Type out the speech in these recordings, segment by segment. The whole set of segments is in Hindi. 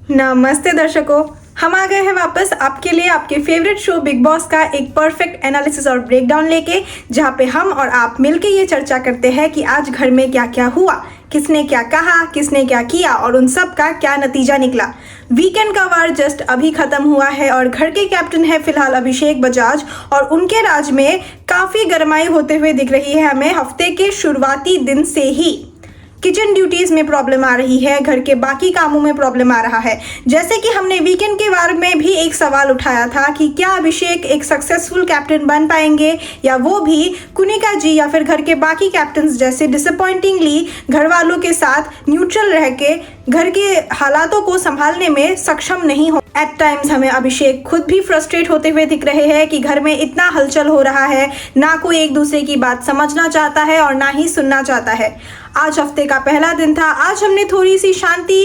नमस्ते दर्शकों, हम आ गए हैं वापस आपके लिए आपके फेवरेट शो बिग बॉस का एक परफेक्ट एनालिसिस और ब्रेकडाउन लेके, जहां पे हम और आप मिलके ये चर्चा करते हैं कि आज घर में क्या क्या हुआ, किसने क्या कहा, किसने क्या किया और उन सब का क्या नतीजा निकला। वीकेंड का वार जस्ट अभी खत्म हुआ है और घर के कैप्टन है फिलहाल अभिषेक बजाज और उनके राज में काफी गरमाई होते हुए दिख रही है हमें हफ्ते के शुरुआती दिन से ही। किचन ड्यूटीज में प्रॉब्लम आ रही है, घर के बाकी कामों में प्रॉब्लम आ रहा है। जैसे कि हमने वीकेंड के वार में भी एक सवाल उठाया था कि क्या अभिषेक एक सक्सेसफुल कैप्टन बन पाएंगे या वो भी कुनिका जी या फिर घर के बाकी कैप्टन्स जैसे डिसअपॉइंटिंगली घर वालों के साथ न्यूट्रल रह के घर के हालातों को संभालने में सक्षम नहीं हो। एट टाइम्स हमें अभिषेक खुद भी फ्रस्ट्रेट होते हुए दिख रहे हैं कि घर में इतना हलचल हो रहा है, ना कोई एक दूसरे की बात समझना चाहता है और ना ही सुनना चाहता है। आज हफ्ते का पहला दिन था, आज हमने थोड़ी सी शांति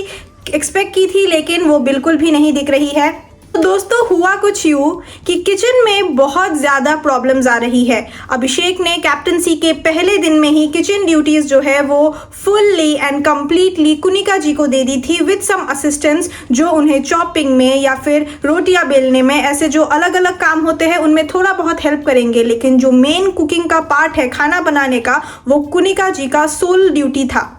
एक्सपेक्ट की थी लेकिन वो बिल्कुल भी नहीं दिख रही है। तो दोस्तों हुआ कुछ यूं कि किचन में बहुत ज़्यादा प्रॉब्लम्स आ रही है। अभिषेक ने कैप्टनसी के पहले दिन में ही किचन ड्यूटीज़ जो है वो फुल्ली एंड कंप्लीटली कुनिका जी को दे दी थी विद सम असिस्टेंट्स, जो उन्हें चॉपिंग में या फिर रोटियां बेलने में, ऐसे जो अलग अलग काम होते हैं उनमें थोड़ा बहुत हेल्प करेंगे, लेकिन जो मेन कुकिंग का पार्ट है खाना बनाने का वो कुनिका जी का सोल ड्यूटी था।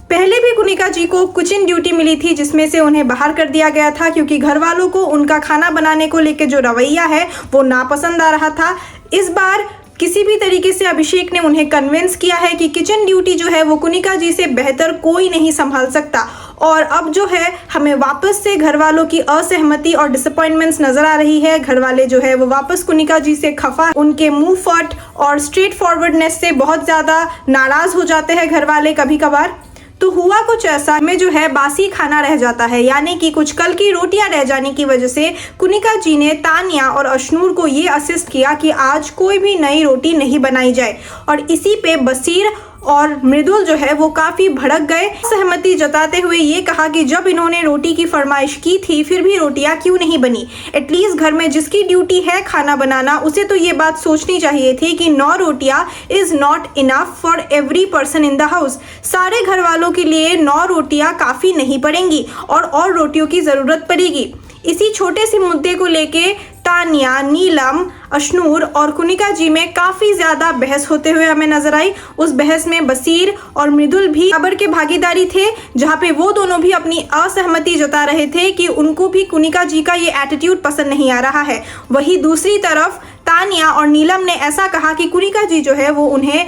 पहले भी कुनिका जी को किचन ड्यूटी मिली थी जिसमें से उन्हें बाहर कर दिया गया था क्योंकि घर वालों को उनका खाना बनाने को लेकर जो रवैया है वो नापसंद आ रहा था। इस बार किसी भी तरीके से अभिषेक ने उन्हें कन्विंस किया है कि किचन ड्यूटी जो है वो कुनिका जी से बेहतर कोई नहीं संभाल सकता। और अब जो है हमें वापस से घर वालों की असहमति और डिसअपॉइंटमेंट्स नजर आ रही है। घर वाले जो है वो वापस कुनिका जी से खफा, उनके मुंह फट और स्ट्रेट फॉरवर्डनेस से बहुत ज़्यादा नाराज हो जाते हैं घर वाले कभी कभार। तो हुआ कुछ ऐसा में जो है बासी खाना रह जाता है, यानी कि कुछ कल की रोटियां रह जाने की वजह से कुनिका जी ने तानिया और अशनूर को ये असिस्ट किया कि आज कोई भी नई रोटी नहीं बनाई जाए। और इसी पे बसीर और मृदुल जो है वो काफ़ी भड़क गए, सहमति जताते हुए ये कहा कि जब इन्होंने रोटी की फरमाइश की थी फिर भी रोटियां क्यों नहीं बनी। एटलीस्ट घर में जिसकी ड्यूटी है खाना बनाना उसे तो ये बात सोचनी चाहिए थी कि 9 रोटियां is not enough for every person in the house. सारे घर वालों के लिए 9 रोटियां काफ़ी नहीं पड़ेंगी और रोटियों की ज़रूरत पड़ेगी। इसी छोटे से मुद्दे को लेके तानिया, नीलम, अशनूर और कुनिका जी में काफ़ी ज़्यादा बहस होते हुए हमें नजर आई। उस बहस में बसीर और मृदुल भी बराबर के भागीदारी थे, जहाँ पे वो दोनों भी अपनी असहमति जता रहे थे कि उनको भी कुनिका जी का ये एटीट्यूड पसंद नहीं आ रहा है। वहीं दूसरी तरफ तानिया और नीलम ने ऐसा कहा कि कुनिका जी जो है वो उन्हें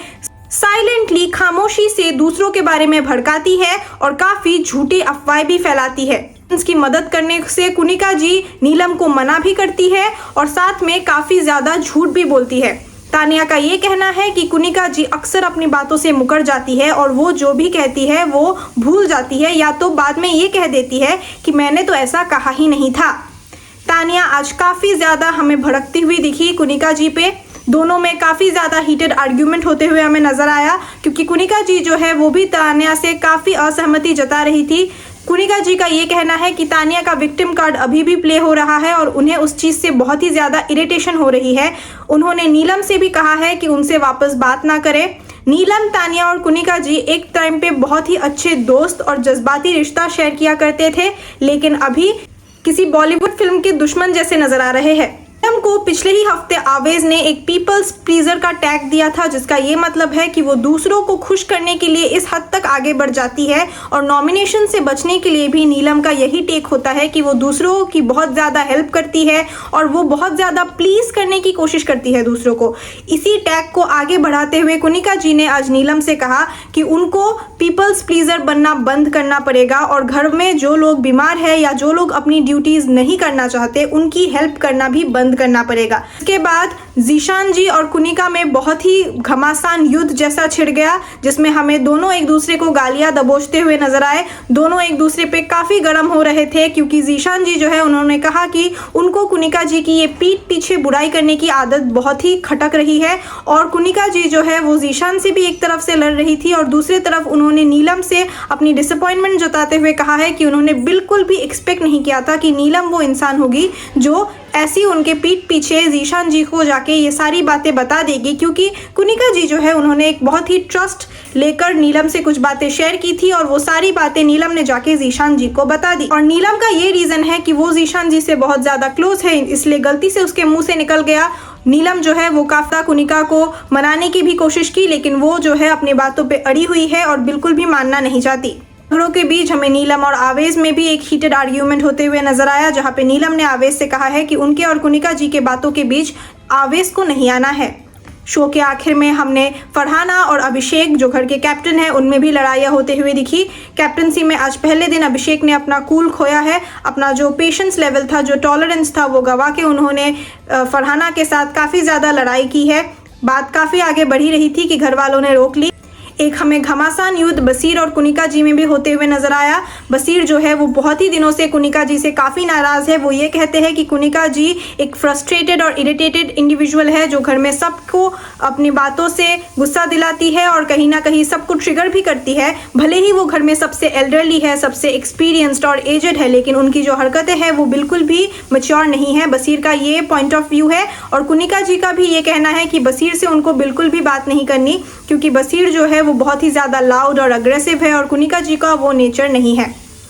साइलेंटली, खामोशी से दूसरों के बारे में भड़काती है और काफ़ी झूठी अफवाहें भी फैलाती है। की मदद करने से कुनिका जी नीलम को मना भी करती है और साथ में काफ़ी ज़्यादा झूठ भी बोलती है। तानिया का ये कहना है कि कुनिका जी अक्सर अपनी बातों से मुकर जाती है और वो जो भी कहती है वो भूल जाती है या तो बाद में ये कह देती है कि मैंने तो ऐसा कहा ही नहीं था। तानिया आज काफ़ी ज़्यादा हमें भड़कती हुई दिखी कुनिका जी पे। दोनों में काफ़ी ज़्यादा हीटेड आर्ग्यूमेंट होते हुए हमें नज़र आया क्योंकि कुनिका जी जो है वो भी तानिया से काफ़ी असहमति जता रही थी। कुनिका जी का ये कहना है कि तानिया का विक्टिम कार्ड अभी भी प्ले हो रहा है और उन्हें उस चीज़ से बहुत ही ज़्यादा इरिटेशन हो रही है। उन्होंने नीलम से भी कहा है कि उनसे वापस बात ना करें। नीलम, तानिया और कुनिका जी एक टाइम पे बहुत ही अच्छे दोस्त और जज्बाती रिश्ता शेयर किया करते थे, लेकिन अभी किसी बॉलीवुड फिल्म के दुश्मन जैसे नजर आ रहे हैं। नीलम को पिछले ही हफ्ते आवेज ने एक पीपल्स प्लीजर का टैग दिया था, जिसका ये मतलब है कि वो दूसरों को खुश करने के लिए इस हद तक आगे बढ़ जाती है और नॉमिनेशन से बचने के लिए भी नीलम का यही टेक होता है कि वो दूसरों की बहुत ज़्यादा हेल्प करती है और वो बहुत ज़्यादा प्लीज करने की कोशिश करती है दूसरों को। इसी टैग को आगे बढ़ाते हुए कुनिका जी ने आज नीलम से कहा कि उनको पीपल्स प्लीजर बनना बंद करना पड़ेगा और घर में जो लोग बीमार है या जो लोग अपनी ड्यूटीज़ नहीं करना चाहते उनकी हेल्प करना भी बंद करना पड़ेगा। इसके बाद जीशान जी और कुनिका में बहुत ही घमासान युद्ध जैसा छिड़ गया, जिसमें हमें दोनों एक दूसरे को गालियां दबोचते हुए नजर आए। दोनों एक दूसरे पे काफ़ी गर्म हो रहे थे क्योंकि जीशान जी जो है उन्होंने कहा कि उनको कुनिका जी की ये पीठ पीछे बुराई करने की आदत बहुत ही खटक रही है और कुनिका जी जो है वो जीशान से भी एक तरफ से लड़ रही थी और दूसरी तरफ उन्होंने नीलम से अपनी डिसअपॉइंटमेंट जताते हुए कहा है कि उन्होंने बिल्कुल भी एक्सपेक्ट नहीं किया था कि नीलम वो इंसान होगी जो ऐसी उनके पीठ पीछे जीशान जी को जाके जाके ये सारी बातें बता देगी, क्योंकि कुनिका जी जो है उन्होंने एक बहुत ही ट्रस्ट लेकर नीलम से कुछ बातें शेयर की थी और वो सारी बातें नीलम ने जाके जीशान जी को बता दी। और नीलम का ये रीजन है कि वो जीशान जी से बहुत ज्यादा क्लोज है, इसलिए गलती से उसके मुंह से निकल गया। नीलम जो है वो काफी कुनिका को मनाने की भी कोशिश की, लेकिन वो जो है अपनी बातों पे अड़ी हुई है और बिल्कुल भी मानना नहीं चाहती। झगड़ों के बीच हमें नीलम और आवेश में भी एक हीटेड आर्ग्यूमेंट होते हुए नजर आया, जहां पे नीलम ने आवेश से कहा है कि उनके और कुनिका जी के बातों के बीच आवेश को नहीं आना है। शो के आखिर में हमने फरहाना और अभिषेक जो घर के कैप्टन हैं उनमें भी लड़ाइयाँ होते हुए दिखी। कैप्टनसी में आज पहले दिन अभिषेक ने अपना कूल खोया है, अपना जो पेशेंस लेवल था, जो टॉलरेंस था, वो गवा के उन्होंने फरहाना के साथ काफ़ी ज़्यादा लड़ाई की है। बात काफ़ी आगे बढ़ी रही थी कि घर वालों ने रोक ली। एक हमें घमासान युद्ध बसीर और कुनिका जी में भी होते हुए नजर आया। बसीर जो है वो बहुत ही दिनों से कुनिका जी से काफ़ी नाराज़ है। वो ये कहते हैं कि कुनिका जी एक फ्रस्ट्रेटेड और इरिटेटेड इंडिविजुअल है जो घर में सबको अपनी बातों से गुस्सा दिलाती है और कहीं ना कहीं सबको ट्रिगर भी करती है। भले ही वो घर में सबसे एल्डरली है, सबसे एक्सपीरियंस्ड और एजेड है, लेकिन उनकी जो हरकतें हैं वो बिल्कुल भी मैच्योर नहीं है। बसीर का ये पॉइंट ऑफ व्यू है और कुनिका जी का भी ये कहना है कि बसीर से उनको बिल्कुल भी बात नहीं करनी, क्योंकि बसीर जो है वो बहुत ही ज़्यादा लाउड और अग्रेसिव है और कुनिका जी का वो नेचर नहीं है।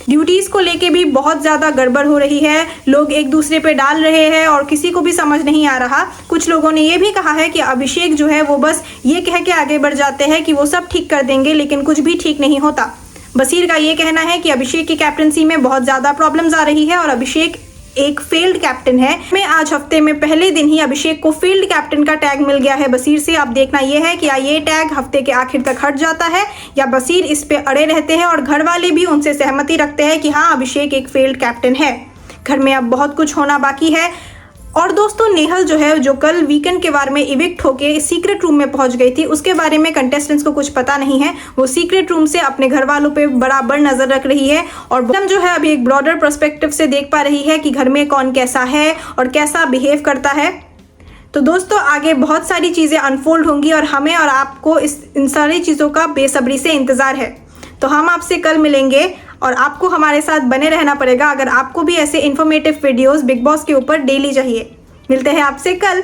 ड्यूटीज़ को लेके भी बहुत ज़्यादा गड़बड़ हो रही है, लोग एक दूसरे पे डाल रहे हैं और किसी को भी समझ नहीं आ रहा। कुछ लोगों ने ये भी कहा है कि अभिषेक जो है वो बस ये कह के आगे बढ़ जाते हैं कि वो सब ठीक कर देंगे, लेकिन कुछ भी ठीक नहीं होता। बसीर का ये कहना है कि अभिषेक की कैप्टनसी में बहुत ज़्यादा प्रॉब्लम्स आ रही है और अभिषेक एक फेल्ड कैप्टन है। मैं आज हफ्ते में पहले दिन ही अभिषेक को फील्ड कैप्टन का टैग मिल गया है बसीर से। अब देखना यह है कि ये टैग हफ्ते के आखिर तक हट जाता है या बसीर इस पे अड़े रहते हैं और घर वाले भी उनसे सहमति रखते हैं कि हाँ, अभिषेक एक फेल्ड कैप्टन है। घर में अब बहुत कुछ होना बाकी है। और दोस्तों, नेहल जो है, जो कल वीकेंड के बारे में इविक्ट होके सीक्रेट रूम में पहुंच गई थी, उसके बारे में कंटेस्टेंट्स को कुछ पता नहीं है। वो सीक्रेट रूम से अपने घर वालों पे बराबर नजर रख रही है और हम जो है अभी एक ब्रॉडर पर्सपेक्टिव से देख पा रही है कि घर में कौन कैसा है और कैसा बिहेव करता है। तो दोस्तों, आगे बहुत सारी चीज़ें अनफोल्ड होंगी और हमें और आपको इन सारी चीज़ों का बेसब्री से इंतज़ार है। तो हम आपसे कल मिलेंगे और आपको हमारे साथ बने रहना पड़ेगा अगर आपको भी ऐसे इन्फॉर्मेटिव वीडियोस बिग बॉस के ऊपर डेली चाहिए। मिलते हैं आपसे कल।